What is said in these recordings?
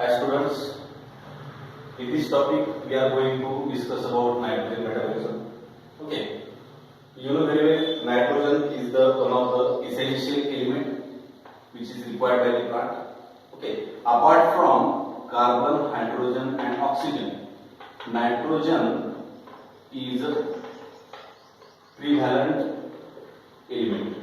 Hi students, in this topic we are going to discuss about nitrogen metabolism. Okay, you know very well nitrogen is the one of the essential element which is required by the plant. Okay, apart from carbon, hydrogen and oxygen, nitrogen is a prevalent element.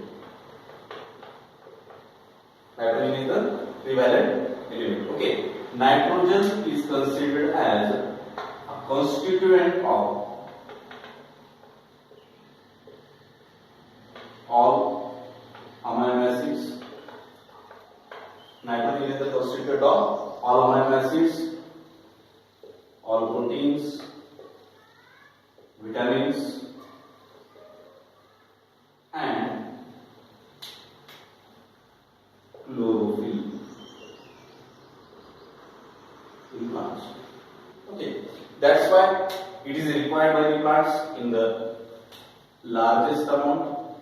Nitrogen is the prevalent element. Okay, nitrogen is considered as a constituent of all amino acids. Nitrogen is the constituent of all amino acids, all proteins, vitamins, and chlorophyll in plants. Okay, that's why it is required by the plants in the largest amount.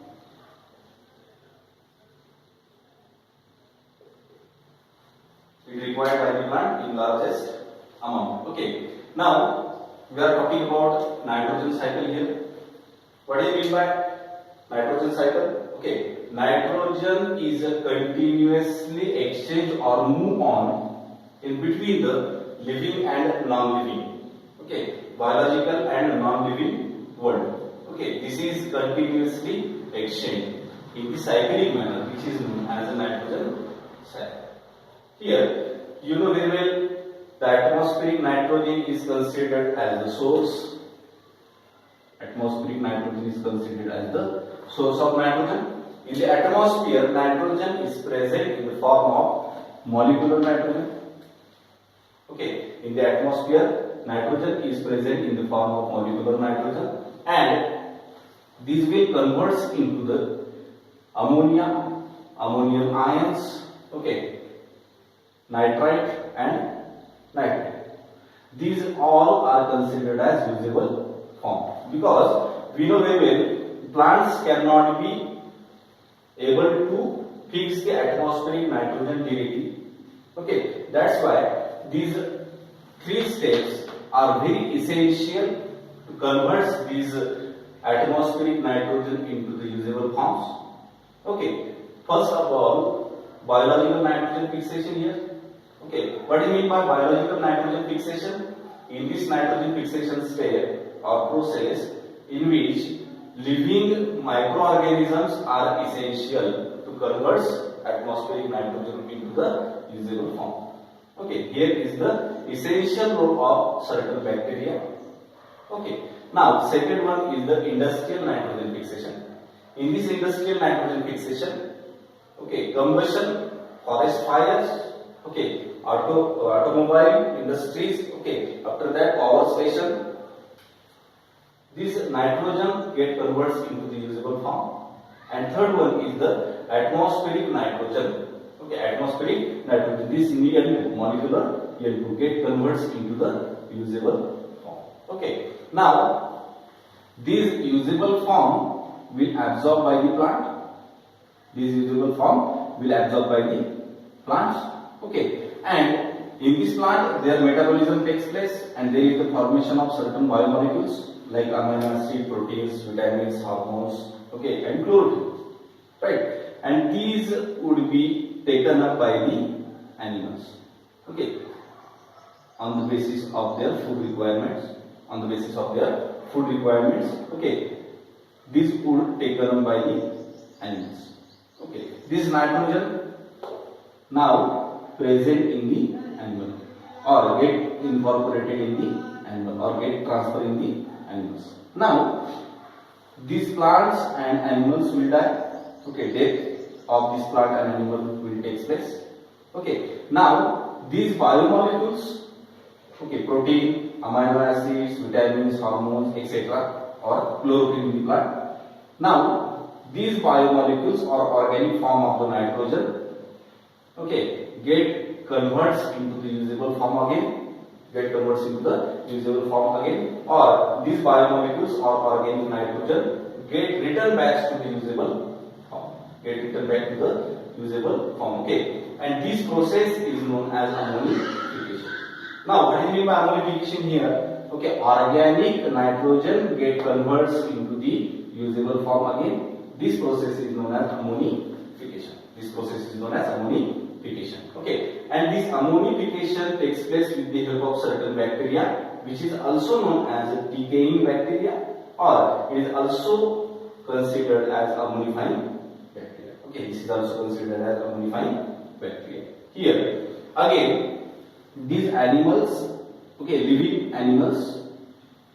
It is required by the plant in largest amount. Okay, now we are talking about nitrogen cycle here. What do you mean by nitrogen cycle? Okay, nitrogen is a continuously exchange or move on in between the living and non-living. Okay, biological and non-living world. Okay, this is continuously exchanged in the cyclic manner, which is known as a nitrogen cycle. Here, you know very well the atmospheric nitrogen is considered as the source. Atmospheric nitrogen is considered as the source of nitrogen. In the atmosphere, nitrogen is present in the form of molecular nitrogen. Okay, in the atmosphere, nitrogen is present in the form of molecular nitrogen, and these will convert into the ammonia, ammonium ions, okay, nitrite and nitrate. These all are considered as usable form, because we know very well plants cannot be able to fix the atmospheric nitrogen directly. Okay, that's why these three steps are very essential to convert these atmospheric nitrogen into the usable forms. Okay, first of all, biological nitrogen fixation here. Okay, what do you mean by biological nitrogen fixation? In this nitrogen fixation step or process, in which living microorganisms are essential to convert atmospheric nitrogen into the usable form. Okay, here is the essential role of certain bacteria. Okay, now second one is the industrial nitrogen fixation. In this industrial nitrogen fixation, okay, combustion, forest fires, okay, automobile industries, okay, after that power station, this nitrogen get converts into the usable form. And third one is the atmospheric nitrogen. Okay, atmospheric nitrogen, this N2 molecular N2 get converts into the usable form. Okay, now this usable form will absorb by the plant. This usable form will absorb by the plants. Okay, and in this plant their metabolism takes place, and there is the formation of certain biomolecules like amino acid, proteins, vitamins, hormones, okay, and chlorophyll, right? And these would be taken up by the animals, okay, on the basis of their food requirements. On the basis of their food requirements, okay, these would taken up by the animals. Okay, this nitrogen now present in the animal, or get incorporated in the animal, or get transferred in the animals. Now, these plants and animals will die. Okay, death of this plant and animal will take place. Okay, now these biomolecules, okay, protein, amino acids, vitamins, hormones, etc., or chlorophyll in the plant. Now, these biomolecules or organic form of the nitrogen, okay, get converts into the usable form again. Get converts into the usable form again, or these biomolecules or organic nitrogen get returned back to the usable form. Get returned back to the usable form. Okay, and this process is known as ammonification. Now, what do you mean by ammonification here? Okay, organic nitrogen get converts into the usable form again. This process is known as ammonification. This process is known as ammonification. Okay, and this ammonification takes place with the help of certain bacteria, which is also known as decaying bacteria, or it is also considered as ammonifying bacteria. Okay, this is also considered as ammonifying bacteria. Here, again, these animals, okay, living animals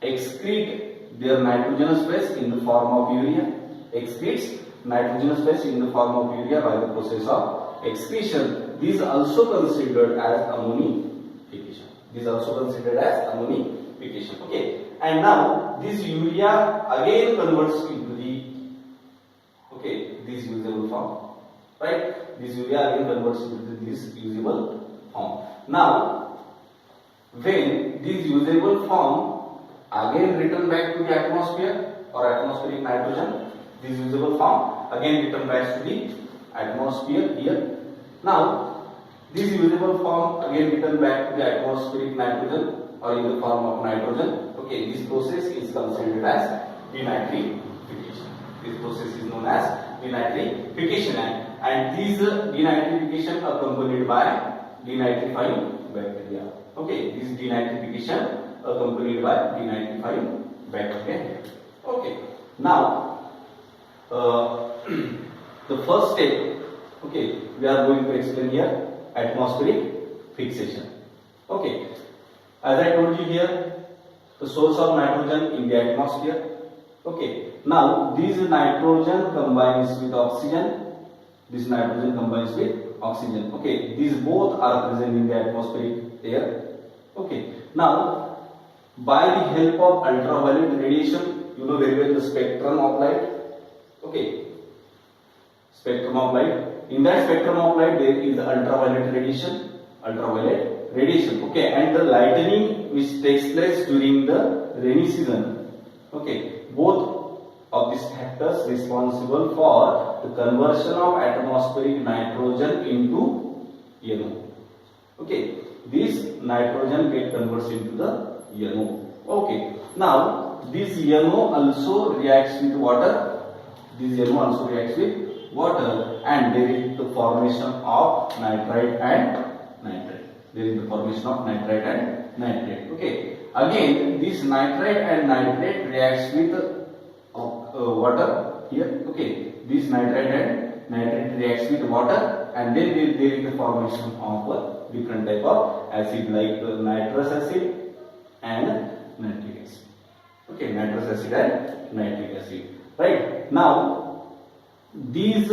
excrete their nitrogenous waste in the form of urea, excretes nitrogenous waste in the form of urea by the process of excretion. This is also considered as ammonification. This is also considered as ammonification. Okay, and now this urea again converts into the, okay, this usable form, right? This urea again converts into this usable form. Now, when this usable form again return back to the atmosphere or atmospheric nitrogen, this usable form again return back to the atmosphere here. Now, this usable form again return back to the atmospheric nitrogen or in the form of nitrogen. Okay, this process is considered as denitrification. This process is known as denitrification, and this denitrification accompanied by denitrifying bacteria. Okay, this denitrification accompanied by denitrifying bacteria. Okay, now the first step, okay, we are going to explain here atmospheric fixation. Okay, as I told you here, the source of nitrogen in the atmosphere. Okay, now this nitrogen combines with oxygen. This nitrogen combines with oxygen. Okay, these both are present in the atmospheric air. Okay, now by the help of ultraviolet radiation, you know very well the spectrum of light. Okay, spectrum of light. In that spectrum of light, there is the ultraviolet radiation. Ultraviolet radiation. Okay, and the lightning which takes place during the rainy season. Okay, both of these factors responsible for the conversion of atmospheric nitrogen into NO. Okay, this nitrogen get converted into the NO. Okay, now this NO also reacts with water. This NO also reacts with water, and there is the formation of nitrite and nitrate. There is the formation of nitrite and nitrate. Okay, again this nitrite and nitrate reacts with water here. Okay, this nitrite and nitrate reacts with water, and then there is the formation of different type of acid like nitrous acid and nitric acid. Okay, nitrous acid and nitric acid. Right, now these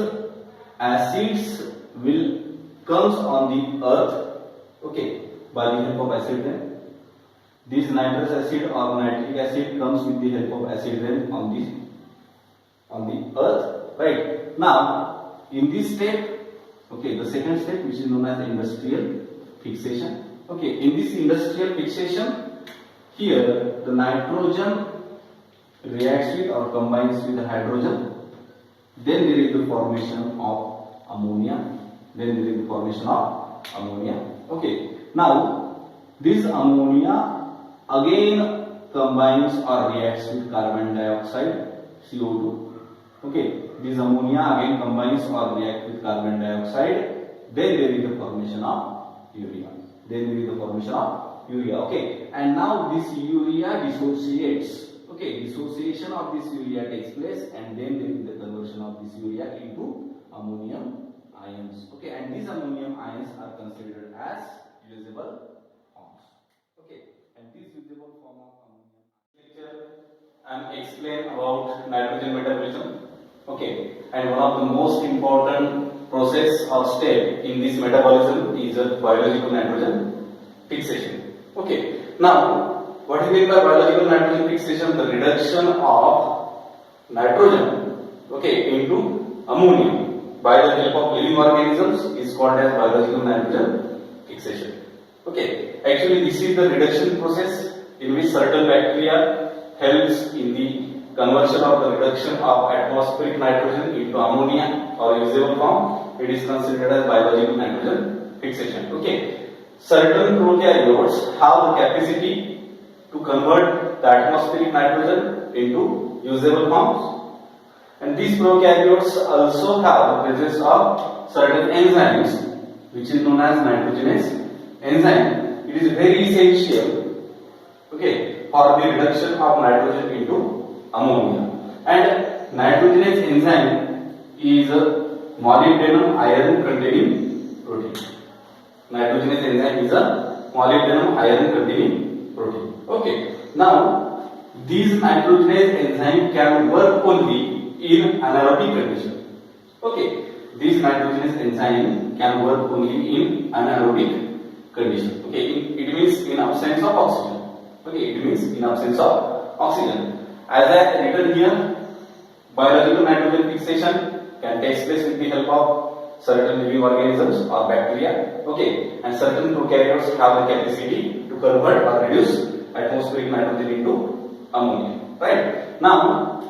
acids will comes on the earth. Okay, by the help of acid rain. This nitrous acid or nitric acid comes with the help of acid rain on the earth. Right, now in this step, okay, the second step, which is known as industrial fixation. Okay, in this industrial fixation, here the nitrogen reacts with or combines with the hydrogen. Then there is the formation of ammonia. Okay, now this ammonia again combines or reacts with carbon dioxide, CO2. Okay, this ammonia again combines or reacts with carbon dioxide. Then there is the formation of urea. Okay, and now this urea dissociates. Okay, dissociation of this urea takes place, and then there is the conversion of this urea into ammonium ions. Okay, and these ammonium ions are considered as usable forms. Okay, and this usable form of ammonium lecture and explain about nitrogen metabolism. Okay, and one of the most important process or step in this metabolism is a biological nitrogen fixation. Okay, now what is meant by biological nitrogen fixation? The reduction of nitrogen, okay, into ammonia by the help of living organisms is called as biological nitrogen fixation. Okay, actually this is the reduction process in which certain bacteria helps in the conversion of the reduction of atmospheric nitrogen into ammonia or usable form. It is considered as biological nitrogen fixation. Okay, certain prokaryotes have the capacity to convert the atmospheric nitrogen into usable forms, and these prokaryotes also have the presence of certain enzymes which is known as nitrogenase enzyme. It is very essential, okay, for the reduction of nitrogen into ammonia. And nitrogenase enzyme is a molybdenum iron containing protein. Nitrogenase enzyme is a molybdenum iron containing protein. Okay. Now these nitrogenase enzyme can work only in anaerobic condition. Okay. These nitrogenase enzyme can work only in anaerobic condition. Okay. It means in absence of oxygen. Okay. It means in absence of oxygen. As I written here, biological nitrogen fixation can take place with the help of certain living organisms or bacteria. Okay. And certain prokaryotes have the capacity to convert or reduce atmospheric nitrogen into ammonia. Right. Now,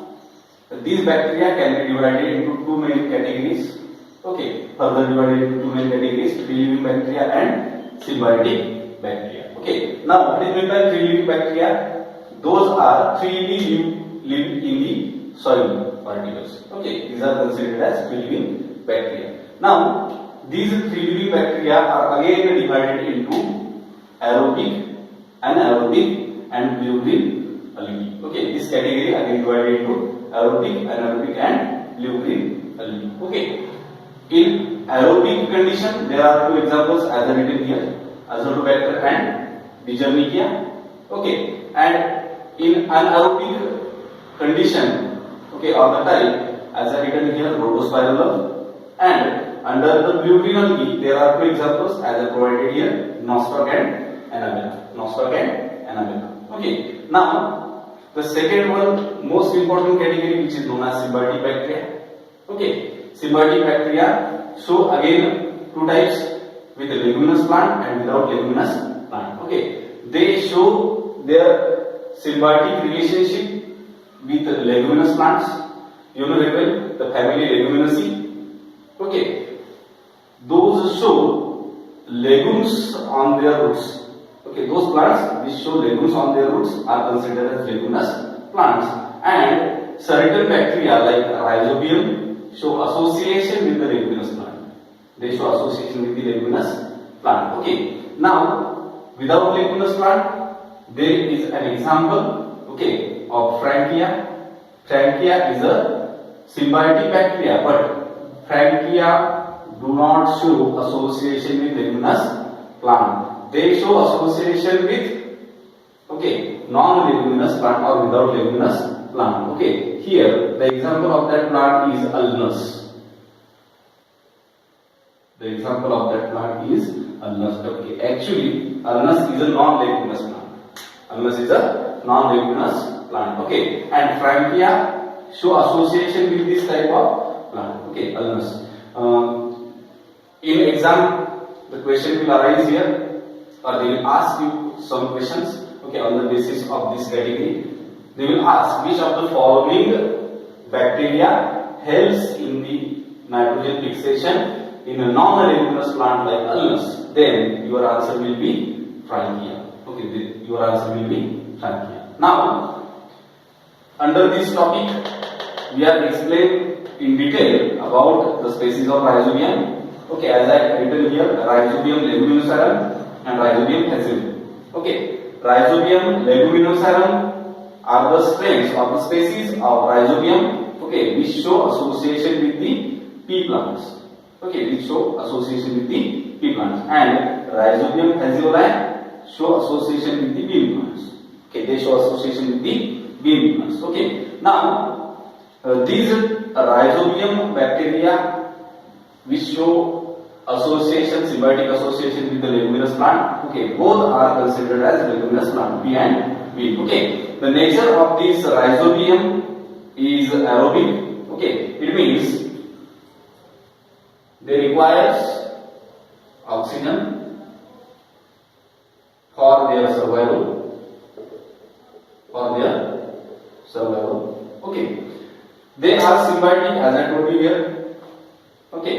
these bacteria can be divided into two main categories. Okay. Further divided into two main categories: free living bacteria and symbiotic bacteria. Okay. Now, what is meant by free living bacteria? Those are freely live in the soil particles. Okay. These are considered as free living bacteria. Now, these free living bacteria are again divided into aerobic, anaerobic, and lubricant algae. Okay, this category again divided into aerobic, anaerobic, and lubricant algae. Okay, in aerobic condition, there are two examples as I written here: Azotobacter and Dejavnikia. Okay, and in anaerobic condition, okay, or the type as I written here, Rhodospirillum. And under the lubricant algae, there are two examples as I provided here: Nostoc and Annabella. Nostoc and Annabella. Okay. Now, the second one, most important category, which is known as symbiotic bacteria. Okay. Symbiotic bacteria show again two types, with a leguminous plant and without leguminous plant. Okay. They show their symbiotic relationship with leguminous plants. You know very well the family Leguminosae. Okay, those show legumes on their roots. Okay, those plants which show legumes on their roots are considered as leguminous plants. And certain bacteria like Rhizobium show association with the leguminous plant. They show association with the leguminous plant. Okay, now without leguminous plant, there is an example, okay, of Frankia. Frankia is a symbiotic bacteria, but Frankia do not show association with leguminous plant. They show association with, okay, non-leguminous plant or without leguminous plant. Okay, here the example of that plant is Ulmus. The example of that plant is Ulmus. Okay, actually Ulmus is a non-leguminous plant. Ulmus is a non-leguminous plant. Okay, and Frankia show association with this type of plant. Okay, Ulmus. In exam, the question will arise here, or they will ask you some questions. Okay, on the basis of this category, they will ask which of the following bacteria helps in the nitrogen fixation in a non-leguminous plant like Ulmus. Then your answer will be Frankia. Okay, your answer will be Frankia. Now, under this topic, we are explained in detail about the species of Rhizobium. Okay, as I written here, Rhizobium leguminosarum and Rhizobium hesseum. Okay, Rhizobium leguminosarum are the strains or the species of Rhizobium, okay, which show association with the pea plants. Okay, which show association with the pea plants. And Rhizobium hesseoli show association with the bean plants. Okay, they show association with the bean plants. Okay, now these Rhizobium bacteria which show association, symbiotic association with the leguminous plant. Okay, both are considered as leguminous plant, pea and bean. Okay, the nature of this Rhizobium is aerobic. Okay, it means they requires oxygen for their survival. Okay, they are symbiotic, as I told you here. Okay,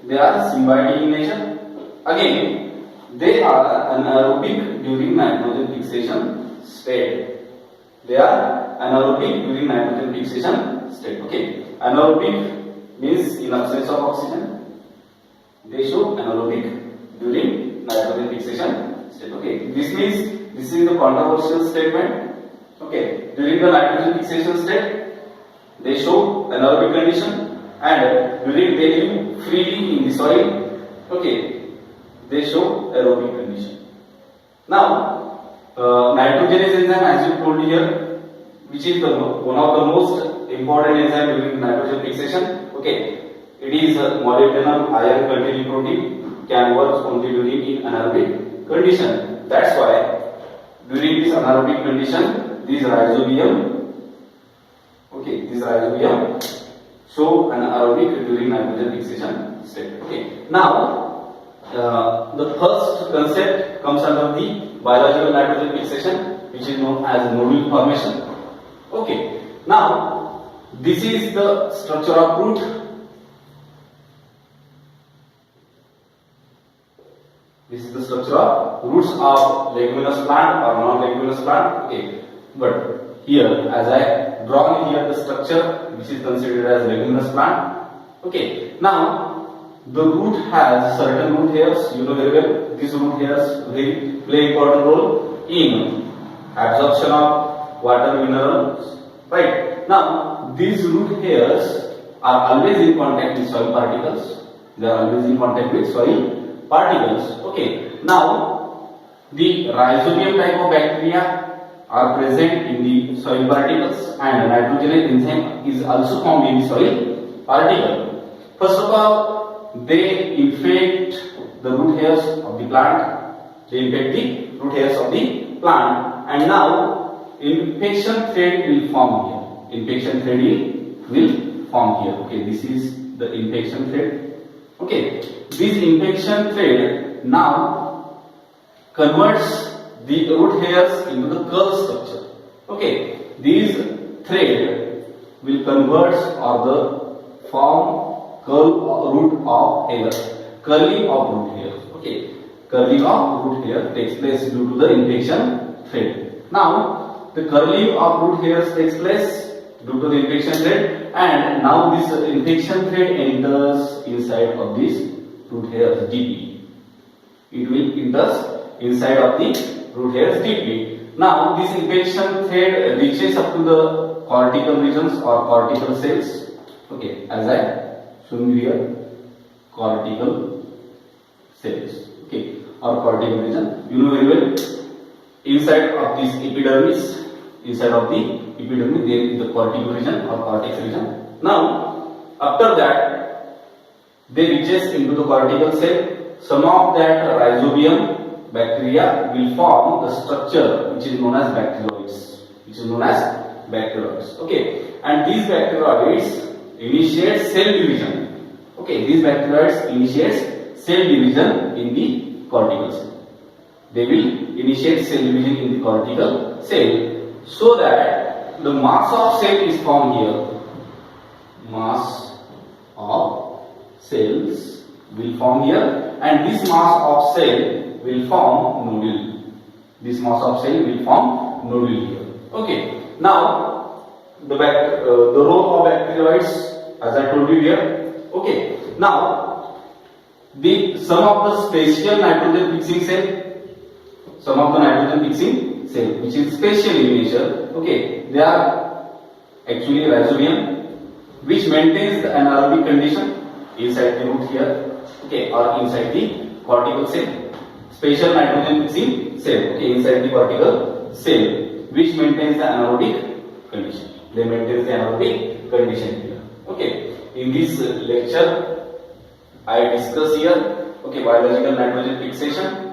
they are symbiotic in nature. Again, they are anaerobic during nitrogen fixation state. They are anaerobic during nitrogen fixation state. Okay, anaerobic means in absence of oxygen. They show anaerobic during nitrogen fixation state. Okay, this means this is the controversial statement. Okay, during the nitrogen fixation state, they show anaerobic condition, and during they live freely in the soil. Okay, they show aerobic condition. Now, nitrogenase enzyme, as you told here, which is one of the most important enzyme during nitrogen fixation. Okay, it is a molybdenum iron containing protein, can work only during anaerobic condition. That's why during this anaerobic condition, this rhizobium, okay, this rhizobium show an aerobic during nitrogen fixation state. Okay, now the first concept comes under the biological nitrogen fixation, which is known as nodule formation. Okay, now this is the structure of root. This is the structure of roots of leguminous plant or non-leguminous plant. Okay, but here, as I drawn here the structure which is considered as leguminous plant. Okay, now the root has certain root hairs. You know very well. These root hairs play important role in absorption of water minerals. Right. Now these root hairs are always in contact with soil particles. They are always in contact with soil particles. Okay, now the rhizobium type of bacteria are present in the soil particles, and nitrogenase enzyme is also found in the soil particle. First of all, they infect the root hairs of the plant. They infect the root hairs of the plant, and now infection thread will form here. Infection thread will form here. Okay, this is the infection thread. Okay, this infection thread now converts the root hairs into the curl structure. Okay, these thread will convert or the form curl root of hair, curling of root hair. Okay, curling of root hair takes place due to the infection thread. Now the curling of root hairs takes place due to the infection thread, and now this infection thread enters inside of this root hairs deeply. It will enter inside of the root hairs deeply. Now this infection thread reaches up to the cortical regions or cortical cells. Okay, as I shown you here, cortical cells. Okay, or cortical region. You know very well. Inside of this epidermis, inside of the epidermis, there is the cortical region or cortex region. Now, after that, they reaches into the cortical cell. Some of that rhizobium bacteria will form the structure which is known as bacteroids. Okay, and these bacteroids initiate cell division. Okay, these bacteroids initiate cell division in the cortical cell. They will initiate cell division in the cortical cell, so that the mass of cell is formed here. Mass of cells will form here, and this mass of cell will form nodule. This mass of cell will form nodule here. Okay. Now the role of bacteroids, as I told you here. Okay. Now some of the special nitrogen fixing cell, which is special in nature. Okay, they are actually rhizobium, which maintains the anaerobic condition inside the root here. Okay, or inside the cortical cell. Special nitrogen fixing cell. Okay, inside the cortical cell, which maintains the anaerobic condition. They maintain the anaerobic condition here. Okay, in this lecture, I discuss here. Okay, biological nitrogen fixation.